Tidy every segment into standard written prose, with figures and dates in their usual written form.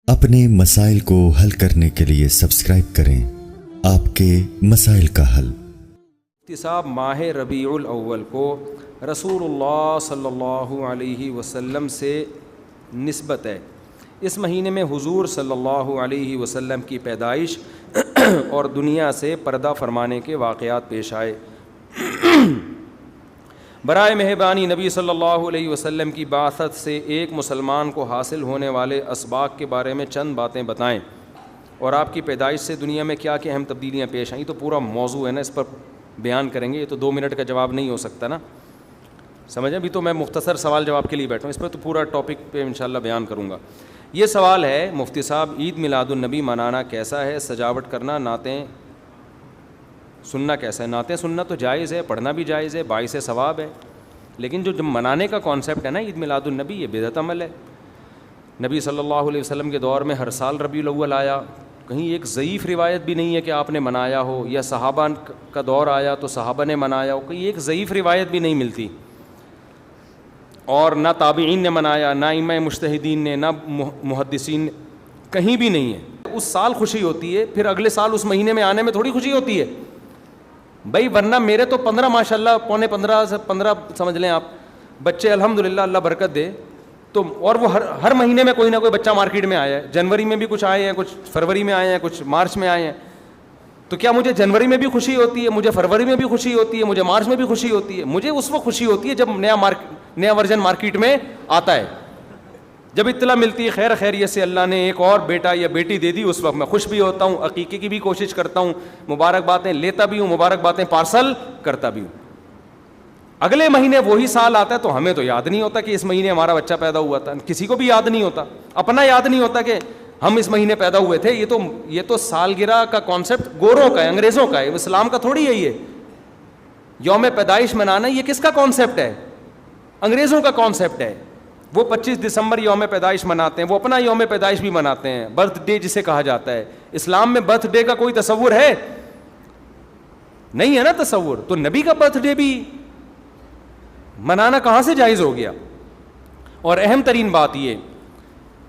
اپنے مسائل کو حل کرنے کے لیے سبسکرائب کریں آپ کے مسائل کا حل۔ احتساب ماہ ربیع الاول کو رسول اللہ صلی اللہ علیہ وسلم سے نسبت ہے۔ اس مہینے میں حضور صلی اللہ علیہ وسلم کی پیدائش اور دنیا سے پردہ فرمانے کے واقعات پیش آئے۔ برائے مہربانی نبی صلی اللہ علیہ وسلم کی بعثت سے ایک مسلمان کو حاصل ہونے والے اسباق کے بارے میں چند باتیں بتائیں، اور آپ کی پیدائش سے دنیا میں کیا کیا اہم تبدیلیاں پیش آئیں۔ تو پورا موضوع ہے نا، اس پر بیان کریں گے، یہ تو 2 منٹ کا جواب نہیں ہو سکتا نا، سمجھیں۔ ابھی تو میں مختصر سوال جواب کے لیے بیٹھا ہوں، اس پر تو پورا ٹاپک پہ انشاءاللہ بیان کروں گا۔ یہ سوال ہے مفتی صاحب، عید میلاد النبی منانا کیسا ہے؟ سجاوٹ کرنا، نعتیں سننا کیسا ہے؟ نعتیں سننا تو جائز ہے، پڑھنا بھی جائز ہے، باعث ثواب ہے، لیکن جو منانے کا کانسیپٹ ہے نا عید میلاد النبی، یہ بدعت عمل ہے۔ نبی صلی اللہ علیہ وسلم کے دور میں ہر سال ربیع الاول آیا، کہیں ایک ضعیف روایت بھی نہیں ہے کہ آپ نے منایا ہو، یا صحابہ کا دور آیا تو صحابہ نے منایا ہو، کہیں ایک ضعیف روایت بھی نہیں ملتی، اور نہ تابعین نے منایا، نہ ائمہ مجتہدین نے، نہ محدثین نے، کہیں بھی نہیں ہے۔ اس سال خوشی ہوتی ہے، پھر اگلے سال اس مہینے میں آنے میں تھوڑی خوشی ہوتی ہے بھائی، ورنہ میرے تو 15 ماشاءاللہ، پونے 15 سے 15 سمجھ لیں آپ بچے، الحمدللہ اللہ برکت دے، تو اور وہ ہر مہینے میں کوئی نہ کوئی بچہ مارکیٹ میں آیا ہے۔ جنوری میں بھی کچھ آئے ہیں، کچھ فروری میں آئے ہیں، کچھ مارچ میں آئے ہیں۔ تو کیا مجھے جنوری میں بھی خوشی ہوتی ہے؟ مجھے فروری میں بھی خوشی ہوتی ہے؟ مجھے مارچ میں بھی خوشی ہوتی ہے؟ مجھے اس وقت خوشی ہوتی ہے جب نیا ورژن مارکیٹ میں آتا ہے، جب اطلاع ملتی ہے خیر خیریت سے اللہ نے ایک اور بیٹا یا بیٹی دے دی، اس وقت میں خوش بھی ہوتا ہوں، عقیقے کی بھی کوشش کرتا ہوں، مبارک باتیں لیتا بھی ہوں، مبارک باتیں پارسل کرتا بھی ہوں۔ اگلے مہینے وہی سال آتا ہے تو ہمیں تو یاد نہیں ہوتا کہ اس مہینے ہمارا بچہ پیدا ہوا تھا، کسی کو بھی یاد نہیں ہوتا، اپنا یاد نہیں ہوتا کہ ہم اس مہینے پیدا ہوئے تھے۔ یہ تو سالگرہ کا کانسیپٹ گوروں کا ہے، انگریزوں کا ہے، اسلام کا تھوڑی ہے۔ یہ یوم پیدائش منانا یہ کس کا کانسیپٹ ہے؟ انگریزوں کا کانسیپٹ ہے۔ وہ 25 دسمبر یوم پیدائش مناتے ہیں، وہ اپنا یوم پیدائش بھی مناتے ہیں، برتھ ڈے جسے کہا جاتا ہے۔ اسلام میں برتھ ڈے کا کوئی تصور ہے؟ نہیں ہے نا تصور، تو نبی کا برتھ ڈے بھی منانا کہاں سے جائز ہو گیا؟ اور اہم ترین بات یہ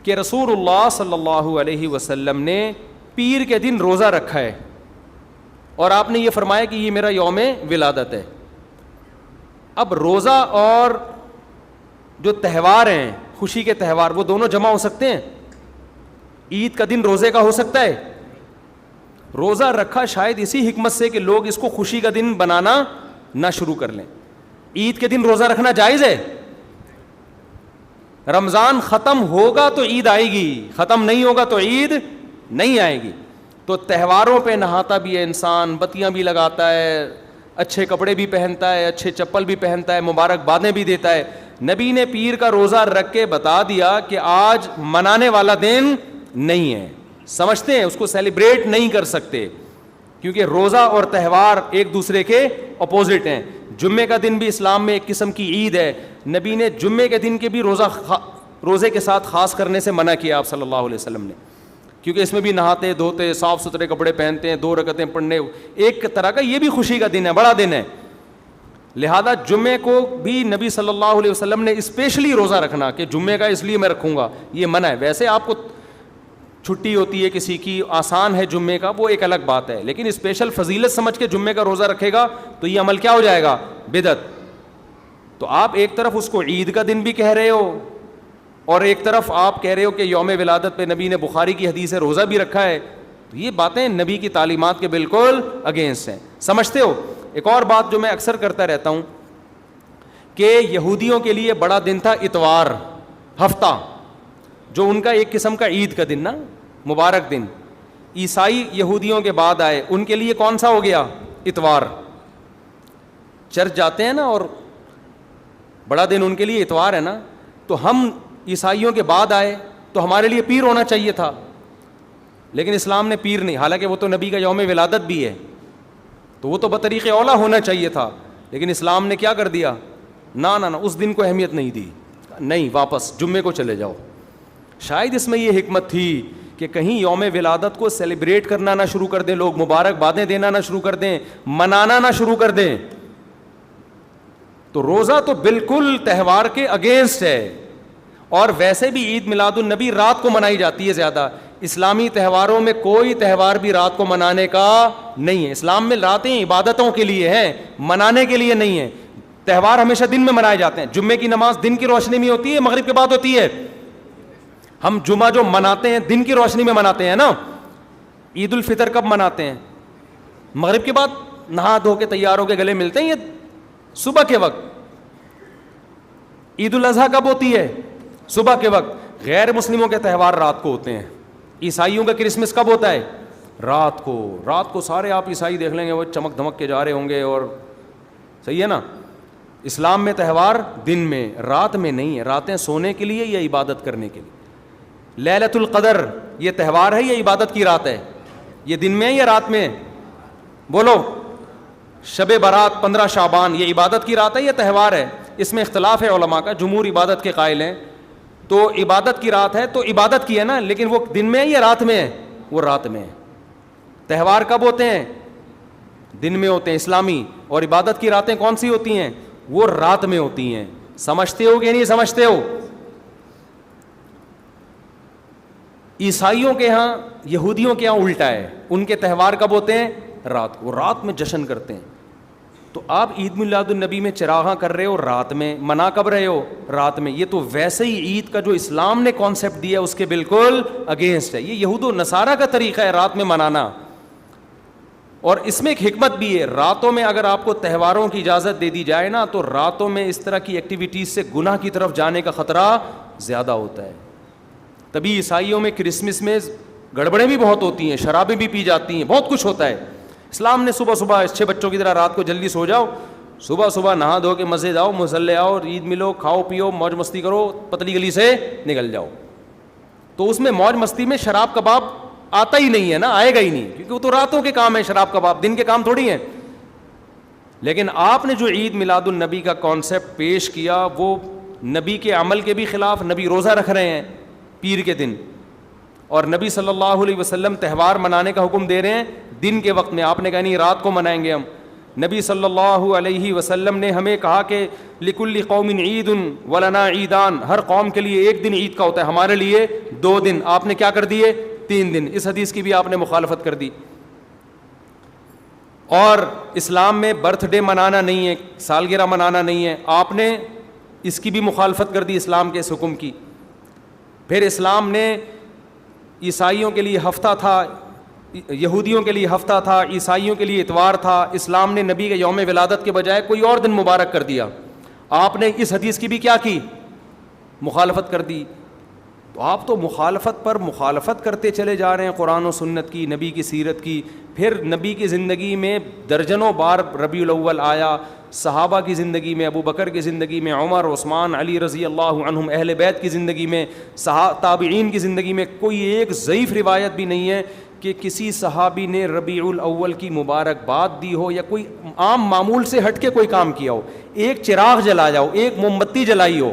کہ رسول اللہ صلی اللہ علیہ وسلم نے پیر کے دن روزہ رکھا ہے، اور آپ نے یہ فرمایا کہ یہ میرا یوم ولادت ہے۔ اب روزہ اور جو تہوار ہیں، خوشی کے تہوار، وہ دونوں جمع ہو سکتے ہیں؟ عید کا دن روزے کا ہو سکتا ہے؟ روزہ رکھا شاید اسی حکمت سے کہ لوگ اس کو خوشی کا دن بنانا نہ شروع کر لیں۔ عید کے دن روزہ رکھنا جائز ہے؟ رمضان ختم ہوگا تو عید آئے گی، ختم نہیں ہوگا تو عید نہیں آئے گی۔ تو تہواروں پہ نہاتا بھی ہے انسان، بتیاں بھی لگاتا ہے، اچھے کپڑے بھی پہنتا ہے، اچھے چپل بھی پہنتا ہے، مبارک بادیں بھی دیتا ہے۔ نبی نے پیر کا روزہ رکھ کے بتا دیا کہ آج منانے والا دن نہیں ہے، سمجھتے ہیں اس کو سیلیبریٹ نہیں کر سکتے، کیونکہ روزہ اور تہوار ایک دوسرے کے اپوزٹ ہیں۔ جمعے کا دن بھی اسلام میں ایک قسم کی عید ہے، نبی نے جمعے کے دن کے بھی روزے کے ساتھ خاص کرنے سے منع کیا آپ صلی اللہ علیہ وسلم نے، کیونکہ اس میں بھی نہاتے دھوتے، صاف ستھرے کپڑے پہنتے ہیں، 2 رکعتیں پڑھنے، ایک طرح کا یہ بھی خوشی کا دن ہے، بڑا دن ہے۔ لہذا جمعے کو بھی نبی صلی اللہ علیہ وسلم نے اسپیشلی روزہ رکھنا کہ جمعے کا اس لیے میں رکھوں گا، یہ منع ہے۔ ویسے آپ کو چھٹی ہوتی ہے کسی کی، آسان ہے جمعے کا، وہ ایک الگ بات ہے، لیکن اسپیشل فضیلت سمجھ کے جمعے کا روزہ رکھے گا تو یہ عمل کیا ہو جائے گا؟ بدعت۔ تو آپ ایک طرف اس کو عید کا دن بھی کہہ رہے ہو، اور ایک طرف آپ کہہ رہے ہو کہ یوم ولادت پہ نبی نے بخاری کی حدیث ہے روزہ بھی رکھا ہے، تو یہ باتیں نبی کی تعلیمات کے بالکل اگینسٹ ہیں، سمجھتے ہو؟ ایک اور بات جو میں اکثر کرتا رہتا ہوں کہ یہودیوں کے لیے بڑا دن تھا اتوار، ہفتہ، جو ان کا ایک قسم کا عید کا دن نا، مبارک دن۔ عیسائی یہودیوں کے بعد آئے، ان کے لیے کون سا ہو گیا؟ اتوار۔ چرچ جاتے ہیں نا، اور بڑا دن ان کے لیے اتوار ہے نا، تو ہم عیسائیوں کے بعد آئے تو ہمارے لیے پیر ہونا چاہیے تھا، لیکن اسلام نے پیر نہیں، حالانکہ وہ تو نبی کا یوم ولادت بھی ہے، تو وہ تو بطریق اولا ہونا چاہیے تھا، لیکن اسلام نے کیا کر دیا؟ نہ اس دن کو اہمیت نہیں دی، نہیں، واپس جمعے کو چلے جاؤ۔ شاید اس میں یہ حکمت تھی کہ کہیں یوم ولادت کو سیلیبریٹ کرنا نہ شروع کر دیں لوگ، مبارک بادیں دینا نہ شروع کر دیں، منانا نہ شروع کر دیں۔ تو روزہ تو بالکل تہوار کے اگینسٹ ہے، اور ویسے بھی عید میلاد النبی رات کو منائی جاتی ہے زیادہ. اسلامی تہواروں میں کوئی تہوار بھی رات کو منانے کا نہیں ہے. اسلام میں راتیں عبادتوں کے لیے ہیں, منانے کے لیے نہیں ہے. تہوار ہمیشہ دن میں منائے جاتے ہیں. جمعے کی نماز دن کی روشنی میں ہوتی ہے, مغرب کے بعد ہوتی ہے. ہم جمعہ جو مناتے ہیں دن کی روشنی میں مناتے ہیں نا. عید الفطر کب مناتے ہیں؟ مغرب کے بعد نہا دھو کے تیار ہو کے گلے ملتے ہیں, یہ صبح کے وقت. عید الاضحیٰ کب ہوتی ہے؟ صبح کے وقت. غیر مسلموں کے تہوار رات کو ہوتے ہیں. عیسائیوں کا کرسمس کب ہوتا ہے؟ رات کو. رات کو سارے آپ عیسائی دیکھ لیں گے وہ چمک دھمک کے جا رہے ہوں گے, اور صحیح ہے نا. اسلام میں تہوار دن میں, رات میں نہیں ہے. راتیں سونے کے لیے یا عبادت کرنے کے لیے. لیلۃ القدر یہ تہوار ہے یا عبادت کی رات ہے؟ یہ دن میں ہے یا رات میں؟ بولو. شب برات 15 شعبان یہ عبادت کی رات ہے یا تہوار ہے؟ اس میں اختلاف ہے علماء کا. جمہور عبادت کے قائل ہیں, تو عبادت کی رات ہے تو عبادت کی ہے نا, لیکن وہ دن میں ہے یا رات میں ہے؟ وہ رات میں ہے. تہوار کب ہوتے ہیں؟ دن میں ہوتے ہیں اسلامی. اور عبادت کی راتیں کون سی ہوتی ہیں؟ وہ رات میں ہوتی ہیں. سمجھتے ہو کہ نہیں سمجھتے ہو؟ عیسائیوں کے ہاں, یہودیوں کے ہاں الٹا ہے. ان کے تہوار کب ہوتے ہیں؟ رات کو. رات میں جشن کرتے ہیں. تو آپ عید میلاد النبی میں چراغاں کر رہے ہو رات میں, منا کب رہے ہو؟ رات میں. یہ تو ویسے ہی عید کا جو اسلام نے کانسیپٹ دیا اس کے بالکل اگینسٹ ہے. یہ یہود و نصارہ کا طریقہ ہے رات میں منانا. اور اس میں ایک حکمت بھی ہے. راتوں میں اگر آپ کو تہواروں کی اجازت دے دی جائے نا, تو راتوں میں اس طرح کی ایکٹیویٹیز سے گناہ کی طرف جانے کا خطرہ زیادہ ہوتا ہے. تبھی عیسائیوں میں کرسمس میں گڑبڑیں بھی بہت ہوتی ہیں, شرابیں بھی پی جاتی ہیں, بہت کچھ ہوتا ہے. اسلام نے صبح صبح اچھے بچوں کی طرح رات کو جلدی سو جاؤ, صبح صبح نہا دھو کے مسجد آؤ, مصلی آؤ, عید ملو, کھاؤ پیو, موج مستی کرو, پتلی گلی سے نکل جاؤ. تو اس میں موج مستی میں شراب کباب آتا ہی نہیں ہے نا, آئے گا ہی نہیں, کیونکہ وہ تو راتوں کے کام ہے. شراب کباب دن کے کام تھوڑی ہیں. لیکن آپ نے جو عید میلاد النبی کا کانسیپٹ پیش کیا وہ نبی کے عمل کے بھی خلاف. نبی روزہ رکھ رہے ہیں پیر کے دن, اور نبی صلی اللہ علیہ وسلم تہوار منانے کا حکم دے رہے ہیں دن کے وقت میں. آپ نے کہا نہیں رات کو منائیں گے ہم. نبی صلی اللہ علیہ وسلم نے ہمیں کہا کہ لکل قوم عید ولنا عیدان, ہر قوم کے لیے ایک دن عید کا ہوتا ہے, ہمارے لیے 2 دن. آپ نے کیا کر دیے؟ 3 دن. اس حدیث کی بھی آپ نے مخالفت کر دی. اور اسلام میں برتھ ڈے منانا نہیں ہے, سالگرہ منانا نہیں ہے, آپ نے اس کی بھی مخالفت کر دی اسلام کے اس حکم کی. پھر اسلام نے عیسائیوں کے لیے ہفتہ تھا, یہودیوں کے لیے ہفتہ تھا, عیسائیوں کے لیے اتوار تھا. اسلام نے نبی کے یوم ولادت کے بجائے کوئی اور دن مبارک کر دیا. آپ نے اس حدیث کی بھی کیا کی؟ مخالفت کر دی. تو آپ تو مخالفت پر مخالفت کرتے چلے جا رہے ہیں قرآن و سنت کی, نبی کی سیرت کی. پھر نبی کی زندگی میں درجنوں بار ربیع الاول آیا, صحابہ کی زندگی میں, ابو بکر کی زندگی میں, عمر, عثمان, علی رضی اللہ عنہم, اہل بیت کی زندگی میں, تابعین کی زندگی میں کوئی ایک ضعیف روایت بھی نہیں ہے کہ کسی صحابی نے ربیع الاول کی مبارکباد دی ہو یا کوئی عام معمول سے ہٹ کے کوئی کام کیا ہو. ایک چراغ جلایا ہو, ایک موم بتی جلائی ہو,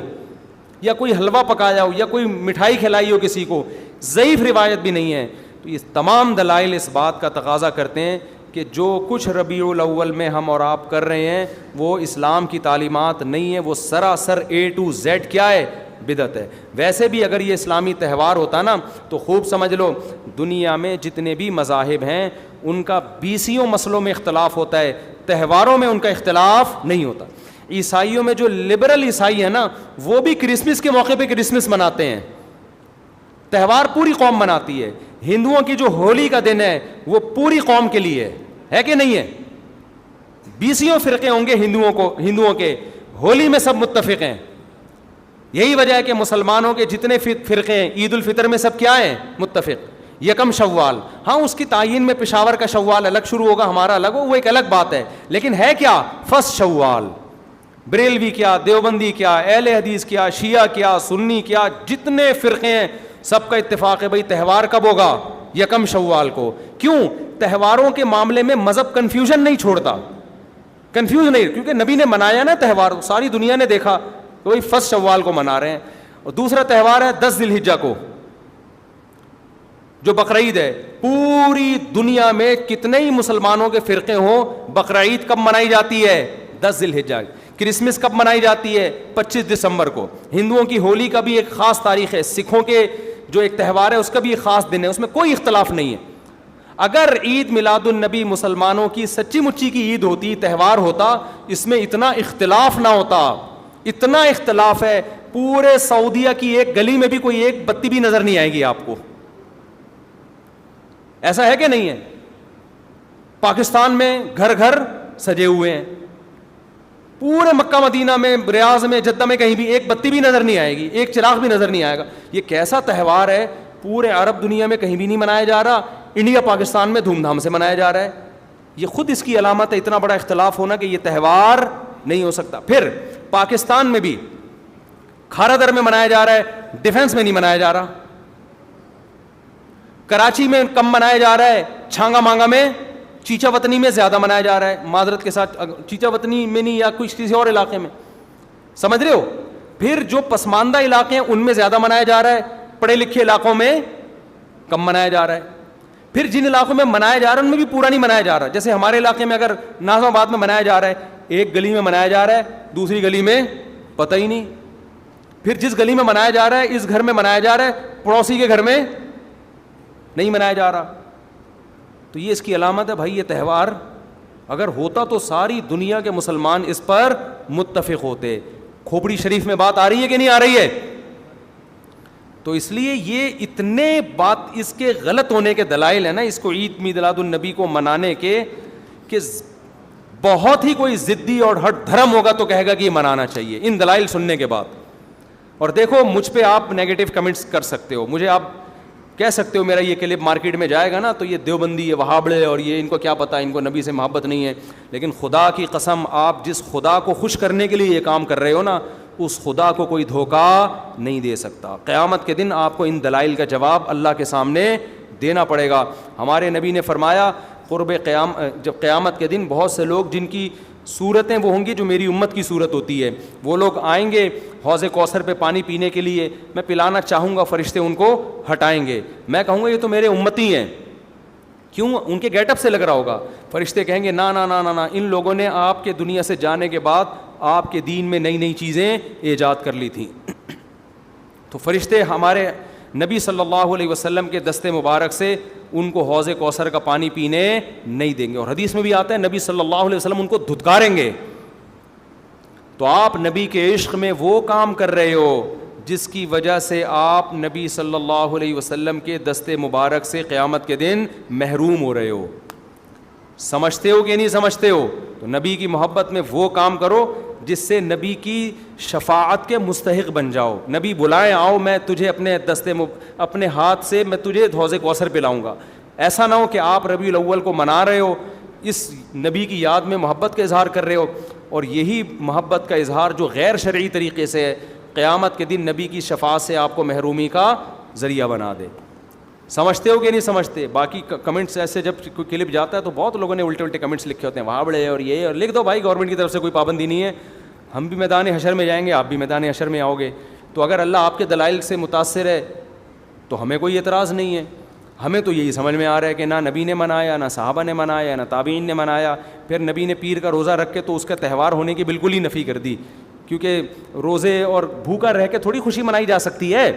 یا کوئی حلوہ پکایا ہو, یا کوئی مٹھائی کھلائی ہو کسی کو, ضعیف روایت بھی نہیں ہے. تو یہ تمام دلائل اس بات کا تقاضا کرتے ہیں کہ جو کچھ ربیع الاول میں ہم اور آپ کر رہے ہیں وہ اسلام کی تعلیمات نہیں ہے, وہ سراسر A to Z کیا ہے؟ بدعت ہے. ویسے بھی اگر یہ اسلامی تہوار ہوتا نا تو خوب سمجھ لو دنیا میں جتنے بھی مذاہب ہیں ان کا 20 مسئلوں میں اختلاف ہوتا ہے, تہواروں میں ان کا اختلاف نہیں ہوتا. عیسائیوں میں جو لبرل عیسائی ہیں نا وہ بھی کرسمس کے موقع پہ کرسمس مناتے ہیں, تہوار پوری قوم مناتی ہے. ہندوؤں کی جو ہولی کا دن ہے وہ پوری قوم کے لیے ہے کہ نہیں ہے؟ 20 فرقے ہوں گے ہندوؤں کے, ہولی میں سب متفق ہیں. یہی وجہ ہے کہ مسلمانوں کے جتنے فرقے ہیں عید الفطر میں سب کیا ہیں؟ متفق. یکم شوال, ہاں اس کی تعین میں پشاور کا شوال الگ شروع ہوگا, ہمارا الگ ہو, وہ ایک الگ بات ہے, لیکن ہے کیا؟ فرسٹ شوال. بریلوی کیا, دیوبندی کیا, اہل حدیث کیا, شیعہ کیا, سنی کیا, جتنے فرقے ہیں سب کا اتفاق ہے بھائی تہوار کب ہوگا؟ یکم شوال کو. کیوں؟ تہواروں کے معاملے میں مذہب کنفیوژن نہیں چھوڑتا, کنفیوز نہیں, کیونکہ نبی نے منایا نا تہوار, ساری دنیا نے دیکھا کہ بھائی فرسٹ شوال کو منا رہے ہیں. اور دوسرا تہوار ہے 10 ذی الحجہ کو جو بقرعید ہے. پوری دنیا میں کتنے ہی مسلمانوں کے فرقے ہوں, بقرعید کب منائی جاتی ہے؟ 10 ذی الحجہ. کرسمس کب منائی جاتی ہے؟ 25 دسمبر کو. ہندوؤں کی ہولی کا بھی ایک خاص تاریخ ہے, سکھوں کے جو ایک تہوار ہے اس کا بھی ایک خاص دن ہے, اس میں کوئی اختلاف نہیں ہے. اگر عید میلاد النبی مسلمانوں کی سچی مچی کی عید ہوتی, تہوار ہوتا, اس میں اتنا اختلاف نہ ہوتا. اتنا اختلاف ہے, پورے سعودیہ کی ایک گلی میں بھی کوئی ایک بتی بھی نظر نہیں آئے گی آپ کو. ایسا ہے کہ نہیں ہے؟ پاکستان میں گھر گھر سجے ہوئے ہیں, پورے مکہ مدینہ میں, ریاض میں, جدہ میں کہیں بھی ایک بتی بھی نظر نہیں آئے گی, ایک چراغ بھی نظر نہیں آئے گا. یہ کیسا تہوار ہے؟ پورے عرب دنیا میں کہیں بھی نہیں منایا جا رہا, انڈیا پاکستان میں دھوم دھام سے منایا جا رہا ہے. یہ خود اس کی علامت ہے, اتنا بڑا اختلاف ہونا کہ یہ تہوار نہیں ہو سکتا. پھر پاکستان میں بھی کھارا در میں منایا جا رہا ہے, ڈیفنس میں نہیں منایا جا رہا. کراچی میں کم منایا جا رہا ہے, چھانگا مانگا میں, چیچا وطنی میں زیادہ منایا جا رہا ہے. معذرت کے ساتھ, چیچا وطنی میں نہیں, یا کسی اور علاقے میں, سمجھ رہے ہو. پھر جو پسماندہ علاقے ہیں ان میں زیادہ منایا جا رہا ہے, پڑھے لکھے علاقوں میں کم منایا جا رہا ہے. پھر جن علاقوں میں منایا جا رہا ہے ان میں بھی پورا نہیں منایا جا رہا. جیسے ہمارے علاقے میں اگر ناظم آباد میں منایا جا رہا ہے, ایک گلی میں منایا جا رہا ہے, دوسری گلی میں پتہ ہی نہیں. پھر جس گلی میں منایا جا رہا ہے, اس گھر میں منایا جا رہا ہے, پڑوسی کے گھر میں نہیں منایا جا رہا. تو یہ اس کی علامت ہے بھائی. یہ تہوار اگر ہوتا تو ساری دنیا کے مسلمان اس پر متفق ہوتے. کھوپڑی شریف میں بات آ رہی ہے کہ نہیں آ رہی ہے؟ تو اس لیے یہ اتنے بات اس کے غلط ہونے کے دلائل ہیں نا, اس کو عید میلاد النبی کو منانے کے, کہ بہت ہی کوئی ضدی اور ہٹ دھرم ہوگا تو کہے گا کہ یہ منانا چاہیے ان دلائل سننے کے بعد. اور دیکھو مجھ پہ آپ نیگیٹو کمنٹس کر سکتے ہو, مجھے آپ کہہ سکتے ہو میرا یہ کلپ مارکیٹ میں جائے گا نا تو یہ دیوبندی, یہ وہابڑے, اور یہ ان کو کیا پتہ, ان کو نبی سے محبت نہیں ہے. لیکن خدا کی قسم, آپ جس خدا کو خوش کرنے کے لیے یہ کام کر رہے ہو نا, اس خدا کو کوئی دھوکہ نہیں دے سکتا. قیامت کے دن آپ کو ان دلائل کا جواب اللہ کے سامنے دینا پڑے گا. ہمارے نبی نے فرمایا جب قیامت کے دن بہت سے لوگ جن کی صورتیں وہ ہوں گی جو میری امت کی صورت ہوتی ہے, وہ لوگ آئیں گے حوض کوثر پہ پانی پینے کے لیے, میں پلانا چاہوں گا, فرشتے ان کو ہٹائیں گے. میں کہوں گا یہ تو میرے امتی ہیں. کیوں؟ ان کے گیٹ اپ سے لگ رہا ہوگا. فرشتے کہیں گے نا نا نا نا نا, ان لوگوں نے آپ کے دنیا سے جانے کے بعد آپ کے دین میں نئی نئی چیزیں ایجاد کر لی تھیں. تو فرشتے ہمارے نبی صلی اللہ علیہ وسلم کے دستے مبارک سے ان کو حوض کوثر کا پانی پینے نہیں دیں گے. اور حدیث میں بھی آتا ہے نبی صلی اللہ علیہ وسلم ان کو دھتکاریں گے. تو آپ نبی کے عشق میں وہ کام کر رہے ہو جس کی وجہ سے آپ نبی صلی اللہ علیہ وسلم کے دستے مبارک سے قیامت کے دن محروم ہو رہے ہو. سمجھتے ہو کہ نہیں سمجھتے ہو؟ تو نبی کی محبت میں وہ کام کرو جس سے نبی کی شفاعت کے مستحق بن جاؤ. نبی بلائیں, آؤ میں تجھے اپنے ہاتھ سے میں تجھے حوض کوثر پلاؤں گا. ایسا نہ ہو کہ آپ ربیع الاول کو منا رہے ہو, اس نبی کی یاد میں محبت کا اظہار کر رہے ہو, اور یہی محبت کا اظہار جو غیر شرعی طریقے سے ہے, قیامت کے دن نبی کی شفاعت سے آپ کو محرومی کا ذریعہ بنا دے. سمجھتے ہو کہ نہیں سمجھتے؟ باقی کمنٹس ایسے جب کوئی کلپ جاتا ہے تو بہت لوگوں نے الٹے الٹے کمنٹس لکھے ہوتے ہیں, وہاں بڑے اور یہ, اور لکھ دو بھائی, گورنمنٹ کی طرف سے کوئی پابندی نہیں ہے. ہم بھی میدان حشر میں جائیں گے, آپ بھی میدان حشر میں آؤ گے. تو اگر اللہ آپ کے دلائل سے متاثر ہے تو ہمیں کوئی اعتراض نہیں ہے. ہمیں تو یہی سمجھ میں آ رہا ہے کہ نہ نبی نے منایا, نہ صحابہ نے منایا, نہ تابعین نے منایا. پھر نبی نے پیر کا روزہ رکھ کے تو اس کا تہوار ہونے کی بالکل ہی نفی کر دی, کیونکہ روزے اور بھوکا رہ کے تھوڑی خوشی منائی جا سکتی ہے.